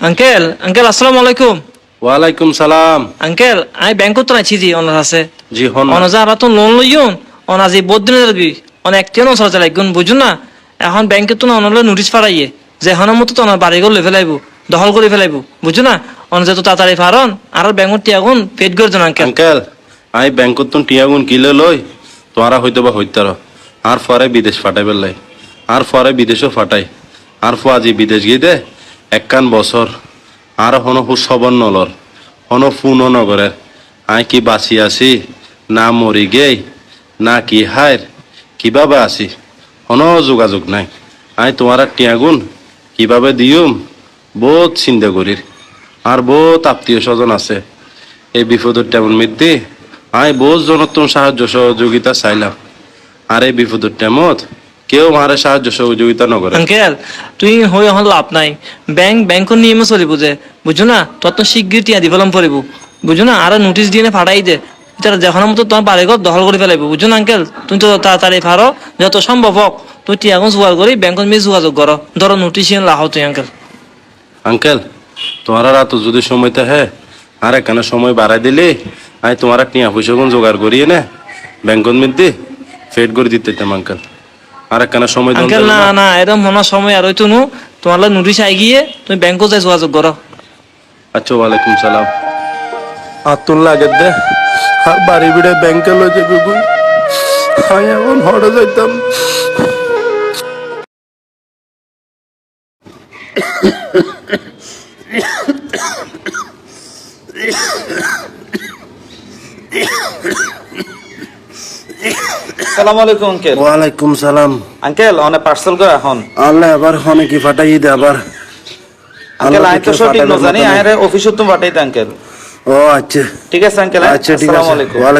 Uncle uncle আসসালামু আলাইকুম। ওয়ালাইকুম সালাম। আঙ্কেল আমি ব্যাংকত তো নাইছি জি অনার আছে জি হন অনা যা তো লোন লইয়ন অনা যে বদিনের লাগি অনেক একটিও সরতে লাগুন বুঝুন না। এখন ব্যাংকে তো না অনলে নোটিশ পাঠাইয়ে যে এখন মতো তো অনার বাড়ি গলে ফেলাইব দখল করে ফেলাইব বুঝুন না। অন যে তো তাড়াতাড়ি পারন আর ব্যাংকত টিয়াগুন পেট করছেন আঙ্কেল। আঙ্কেল আই ব্যাংকত তুন টিয়াগুন কিলে লই তোরা হইতো বা হইতার আর পরে বিদেশ ফাটাই পেলাই আর পরে বিদেশও ফাটাই আর আজি বিদেশ গিয়ে দে একখান বছর আর হন হুসবন নলর হন ফুনও নগরের আই কি বাঁচি আছি না মরি গেই না কি হায় কিভাবে আছি হন যোগাযোগ নাই। আই তোমার টিয়াগুন কিভাবে দিউম বহুত চিন্তা করির আর বহুত আত্মীয় স্বজন আছে এই বিপদের তেমন মৃত্যু আই বহুত জনত্ব সাহায্য সহযোগিতা চাইলাম আর এই বিপদের তেমত কেউ মারে সাহায্য সহযোগিতা নকরে। আঙ্কেল তুই হই এখন লাভ নাই ব্যাংকর নিয়মে চলিব যে বুঝছো না তোর তো শিগগির টিয়া দি ফেলাম পড়িব বুঝছো না আর নোটিশ দিয়ে ফাটাই দে এটা যখন মতো তোমার বাড়ি ঘর দখল করে ফেলাইব বুঝছো না আঙ্কেল। তুমি তো তাড়াতাড়ি পারো যত সম্ভব হোক তুই টিয়াগুন জোগাড় করি ব্যাংকত মিয়ে যোগাযোগ করো ধরো নোটিশ লাহাও তুই আঙ্কেল। আঙ্কেল তোমার রাত যদি সময়তে হ্যাঁ আর এখানে সময় বাড়াই দিলে আমি তোমার টিয়া পয়সা কোন জোগাড় করিয়ে নে ব্যাংকত মধ্যে ফেড করে দিতে আঙ্কেল আর এখানে সময় আঙ্কেল না না এরকম মনে সময় আর হইতো নু তোমার নোটিশ আই গিয়ে তুমি ব্যাংকত যাই যোগাযোগ করো। আচ্ছা ওয়ালাইকুম সালাম। আর তোর লাগে দে আর বাড়ি বিড়ে ব্যাংকে লই যাবে গুই আমি এখন হড়ে যাইতাম। আসসালামু আলাইকুম আঙ্কেল। ওয়ালাইকুম সালাম। আঙ্কেল অনেক পার্সেল করে এখন আল্লাহ আবার হনে কি ফাটাই দে আবার আঙ্কেল আই তো সঠিক ন জানি আরে অফিসে তো পাঠাইতে আঙ্কেল। ও আচ্ছা ঠিক আছে আঙ্কেল। আচ্ছা ঠিক আসসালামু আছে আলাইকুম। ওয়ালাইকুম